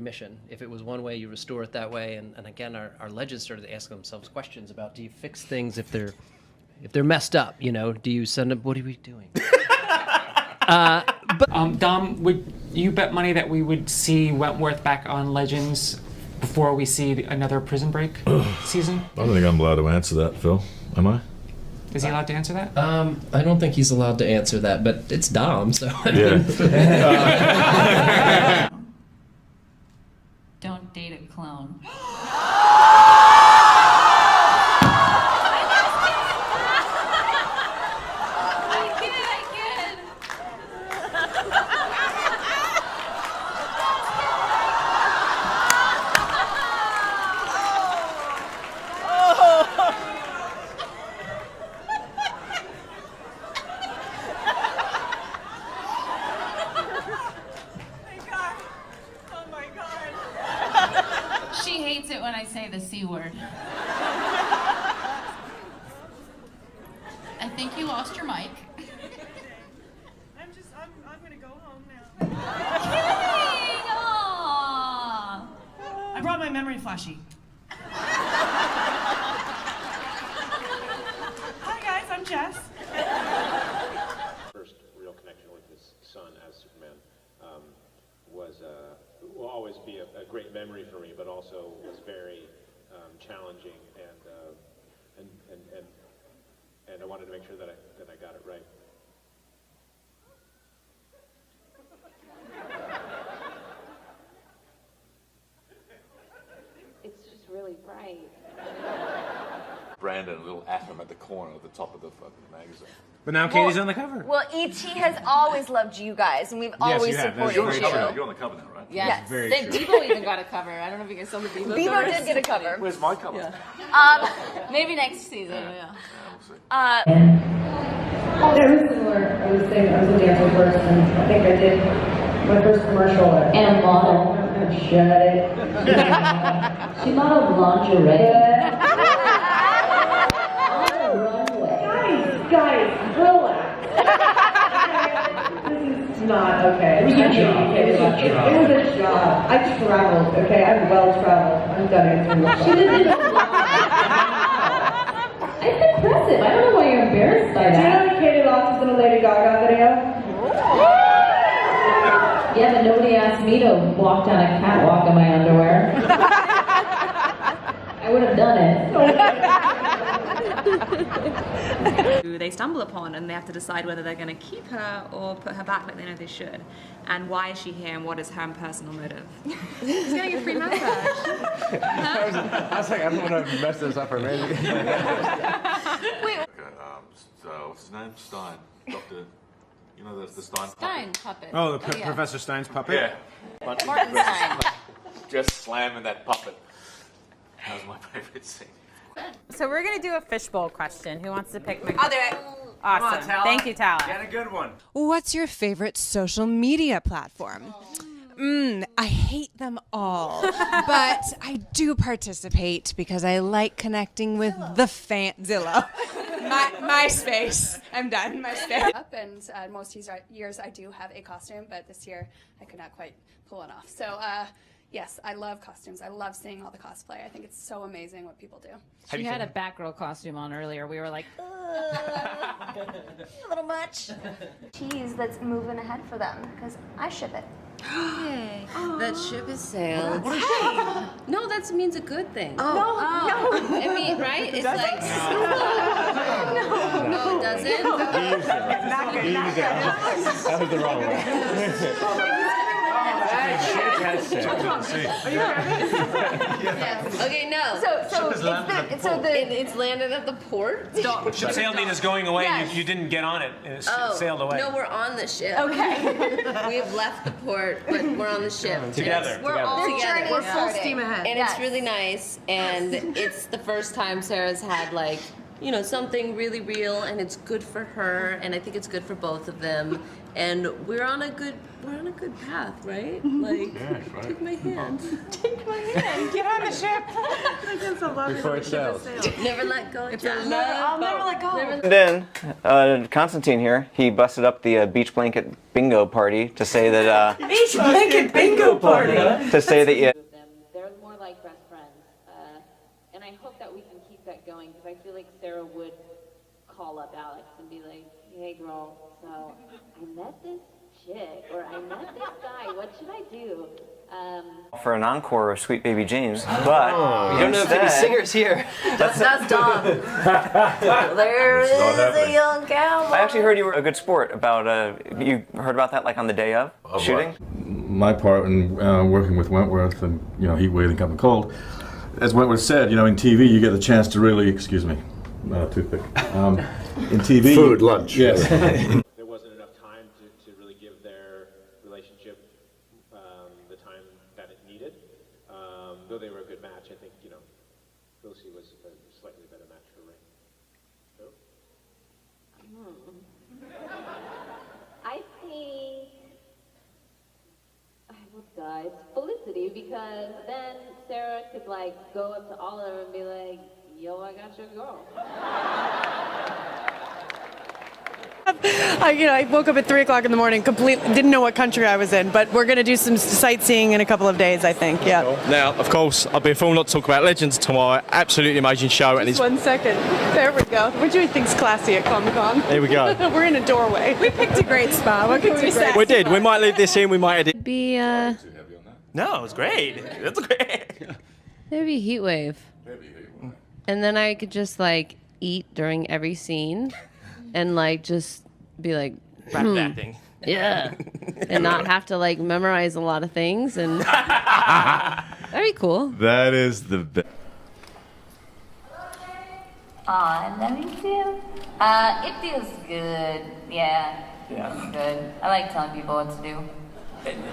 remission. If it was one way, you restore it that way. And again, our legends started asking themselves questions about, do you fix things if they're messed up? You know, do you send them? What are we doing? Dom, would you bet money that we would see Wentworth back on Legends before we see another Prison Break season? I don't think I'm allowed to answer that, Phil. Am I? Is he allowed to answer that? I don't think he's allowed to answer that, but it's Dom, so. Yeah. Don't date a clone. She hates it when I say the C word. I think you lost your mic. I'm gonna go home now. Kidding! Aww. I brought my memory flashy. Hi guys, I'm Jess. First real connection with his son as Superman will always be a great memory for me, but also was very challenging, and I wanted to make sure that I got it right. It's just really bright. Brandon, a little atom at the corner at the top of the fucking magazine. But now Katie's on the cover. Well, E.T. has always loved you guys, and we've always you have. supported You're on the you. cover now. You're on the cover now, right? Yes. Very Then true. Bebo even got a cover. I don't know if you guys saw the Bebo Bebo covers. did get a cover. Where's my cover? Yeah. Maybe next season, yeah. We'll see. Very similar. I was a dancer first, and I think I did my first commercial. And a model. Shut it. She modeled lingerie. On the runway. Guys, relax. This is not okay. It was a job. It was a job. I traveled, okay? I'm well traveled. I'm done answering. She didn't even It's impressive. I don't know why you're embarrassed by that. Do you know that Katie Lots is in a Lady Gaga video? Yeah, but nobody asked me to walk down a catwalk in my underwear. I would have done it. Who they stumble upon, and they have to decide whether they're going to keep her or put her back like they know they should. And why is she here, and what is her personal motive? She's getting a free massage. I was like, I don't want to mess this up or maybe. Okay, so what's his name? Stein. Dr. You know the Stein puppet? Stein puppet. Oh, Professor Stein's puppet? Yeah. Martin Stein. Just slamming that puppet. That was my favorite scene. So we're going to do a fishbowl question. Who wants to pick my... I'll do it. Awesome. Thank you, Tala. Get a good one. What's your favorite social media platform? I hate them all, but I do participate because I like connecting with the Zillow. MySpace. I'm done. MySpace. And most years I do have a costume, but this year I could not quite pull one off. So, yes, I love costumes. I love seeing all the cosplay. I think it's so amazing what people do. She had a Batgirl costume on earlier. We were like, A little much. Cheese that's moving ahead for them, because I ship it. hey, that ship has sailed. No, that means a good thing. No. I mean, right? It's like, no, it doesn't. That was the wrong one. Okay, no. It's landed at the port. Ship sailed means it's going away. Yes. You didn't get on it. And it Oh, sailed away. no, we're on the ship. Okay. We have left the port, but we're on the ship. Together. We're all together. We're full steam ahead. And it's really nice, and it's the first time Sarah's had like, you know, something really real, and it's good for her, and I think it's good for both of them, and we're on a good path, right? Like, take my hand. Take my hand. Get on the ship. Before it sails. Never let go. It's I'll never let go. And then, Constantine here, he busted up the beach blanket bingo party to say that, Beach blanket bingo party. to say that you... They're more like best friends. And I hope that we can keep that going because I feel like Sarah would call up Alex and be like, hey girl, so I met this chick or I met this guy, what should I do? For an encore of Sweet Baby James, but You don't know if any singers here. That's Dom. There is a young cowboy. I actually heard you were a good sport about, you heard about that like on the day of shooting? My part in working with Wentworth and, Heat Wave and Company Cold, as Wentworth said, in TV you get the chance to really, excuse me, toothpick. In TV... Food, lunch. Yes. There wasn't enough time to really give their relationship the time that it needed. Though they were a good match, I think, Lucy was a slightly better match for Ray. So? I think I will die. It's Felicity because then Sarah could like go up to Oliver and be like, yo, I got your girl. I woke up at 3 o'clock in the morning, didn't know what country I was in, but we're going to do some sightseeing in a couple of days, I think, yeah. Now, of course, I've been filmed not to talk about Legends tomorrow. Absolutely amazing show. And Just 1 second. There we go. We're doing things classy at Comic-Con. Here we go. We're in a doorway. We picked a great spot. What can we say? We did. We might leave this in. We might edit. Be No, it was great. That's great. Maybe Heat Wave. And then I could just like eat during every scene and like just be like Rapid acting. yeah. And not have to like memorize a lot of things and that'd be cool. That is the best. Aw, let me feel. It feels good. Yeah. Yeah. It's good. I like telling people what to do.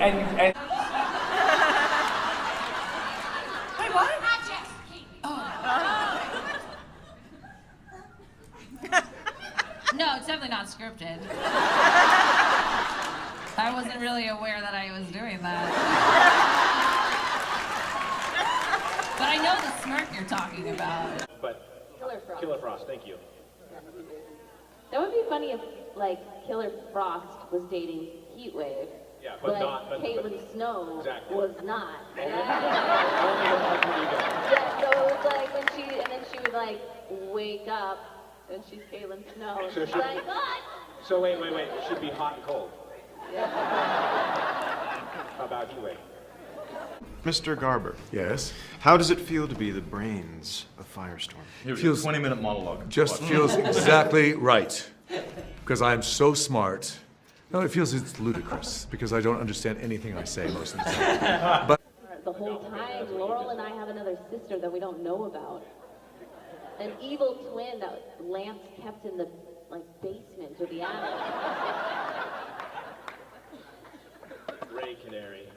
And Wait, what? No, it's definitely not scripted. I wasn't really aware that I was doing that. But I know the smirk you're talking about. But Killer Frost. Killer Frost, thank you. That would be funny if, like, Killer Frost was dating Heatwave. Yeah, but not- Caitlin Snow Exactly. was not. Only Yeah, so it was like when and then she would like wake up and she's Caitlin Snow and So she's she- like, what? So wait, it should be hot and cold. How about you, Wade? Mr. Garber. Yes? How does it feel to be the brains of Firestorm? Feels 20-minute monologue. Just feels exactly right. Because I'm so smart. No, it feels it's ludicrous because I don't understand anything I say most of the time. But The whole time, Laurel and I have another sister that we don't know about. An evil twin that Lance kept in the basement or the attic. Ray Canary.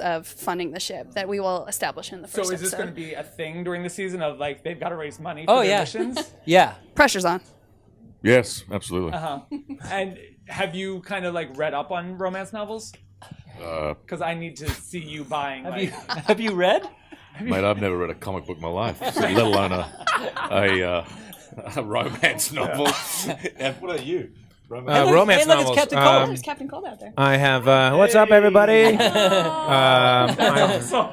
Of funding the ship that we will establish in the first So is this episode. going to be a thing during the season of like they've got to raise money Oh, for their yeah. missions? Yeah. Pressure's on. Yes, absolutely. And have you kind of like read up on romance novels? Uh, Because I need to see you buying. Have you read? Mate, I've never read a comic book in my life, let alone a romance novel. And what are you? Romance look, novels. it's Captain Cold. There's Captain Cold out there. I have. What's up, everybody?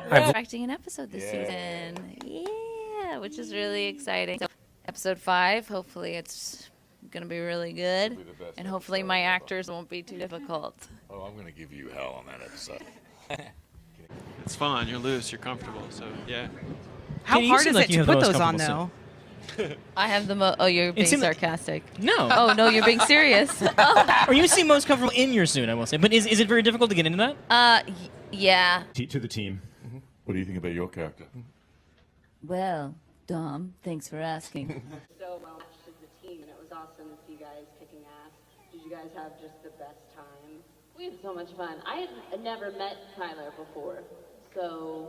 Directing an episode this season. Yeah, which is really exciting. So, episode 5, hopefully it's going to be really good. And hopefully my actors won't be too difficult. Oh, I'm going to give you hell on that episode. It's fun. You're loose. You're comfortable. So yeah. How you hard seem is like it you to have the put most those on, comfortable though? I have the oh, you're being seemed like- sarcastic. No. Oh no, you're being serious. Oh. Or you seem most comfortable in your suit, I will say. But is it very difficult to get into that? Yeah. To the team. What do you think about your character? Well, Dom, thanks for asking. So well matched as a team, and it was awesome to see you guys kicking ass. Did you guys have just the best time? We had so much fun. I had never met Tyler before, so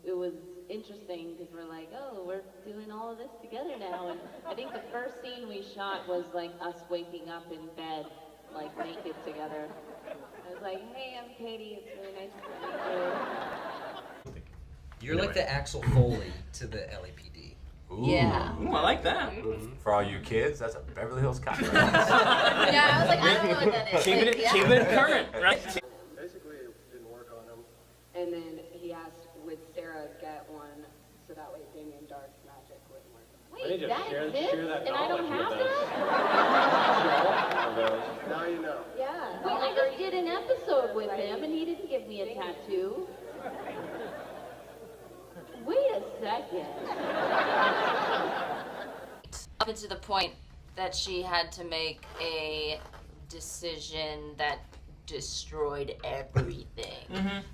it was interesting because we're like, oh, we're doing all of this together now. And I think the first scene we shot was like us waking up in bed, like naked together. I was like, hey, I'm Katie. It's really nice to meet you. You're like the Axel Foley to the LAPD. Yeah. Ooh, I like that. For all you kids, that's a Beverly Hills Cop. Yeah, I was like, I don't know what that is. Keeping Like, it, yeah. keeping it current, right? Basically, it didn't work on him. And then he asked, would Sarah get one so that way Damien Dark's magic wouldn't work? I need Wait, to that share exists that and I don't knowledge have with that? us. Now you know. Yeah. Wait, I just did an episode with him and he didn't give me a tattoo. Wait a second. Up to the point that she had to make a decision that destroyed everything.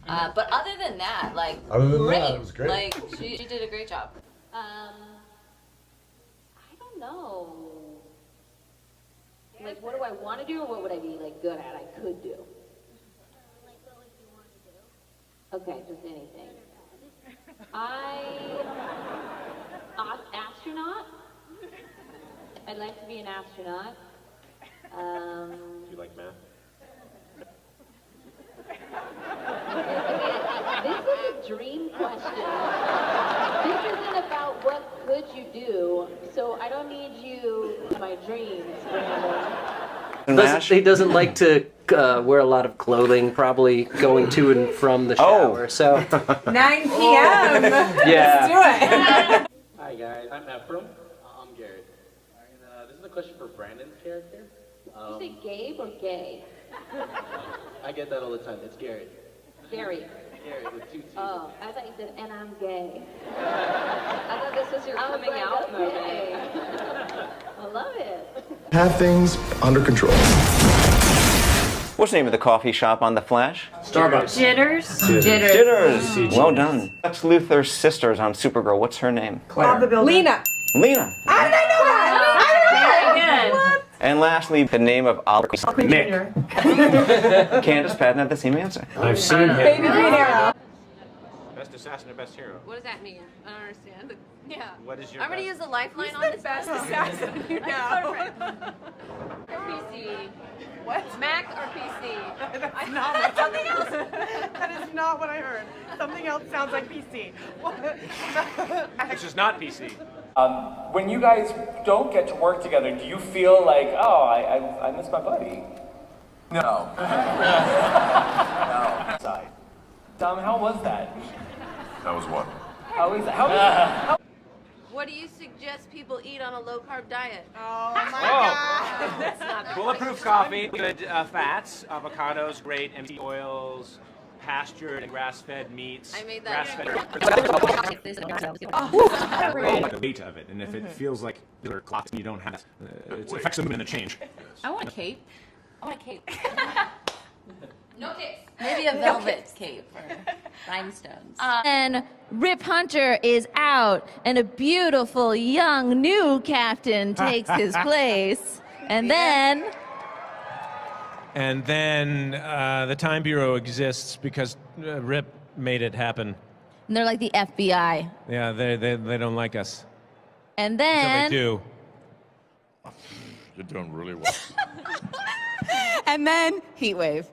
But other than that, like, Other than great. that, it was great. Like, she did a great job. I don't know. Like, what do I want to do or what would I be, like, good at? I could do. Okay, just anything. Astronaut? I'd like to be an astronaut. Do you like math? This is a dream question. This isn't about what could you do, so I don't need you in my dreams, Brandon. He doesn't like to wear a lot of clothing, probably going to and from the shower. So 9 p.m. Yeah. Let's do it. Hi guys, I'm Ephraim. I'm Garrett. And this is a question for Brandon's character. You say Gabe or gay? I get that all the time. It's Garrett. Gary. Garrett with 2 T's. Oh, I thought you said, and I'm gay. I thought this was your coming out moment. I love it. Have things under control. What's the name of the coffee shop on The Flash? Jitters. Jitters. Well done. Lex Luthor's sister's on Supergirl. What's her name? Lena. Lena. How did I know that? Very good. And lastly, the name of Oliver Nick. Candace Patton had the same answer. I've seen him. Baby Green Arrow. Best assassin or best hero? What does that mean? I don't understand. Yeah. What is your I'm gonna best? use the lifeline Who's on the this. best assassin you know? PC. What? Mac or PC? That's not what something else. That is not what I heard. Something else sounds like PC. This is not PC. When you guys don't get to work together, do you feel like, oh, I miss my buddy? No. No. Side. Tom, how was that? That was what? How is that? How What do you suggest people eat on a low carb diet? Oh my God. That's not the Bulletproof coffee, good fats, avocados, great MCT oils, pastured and grass-fed meats. I made that. The weight of it, and if it feels like there are clots and you don't have it, it affects the movement and the change. I want a cape. I want a cape. No case. Maybe a velvet cape or rhinestones. And Rip Hunter is out, and a beautiful young new captain takes his place. And then And then the Time Bureau exists because Rip made it happen. and they're like the FBI. Yeah, they don't like us. And Until then they do. You're doing really well. And then Heatwave.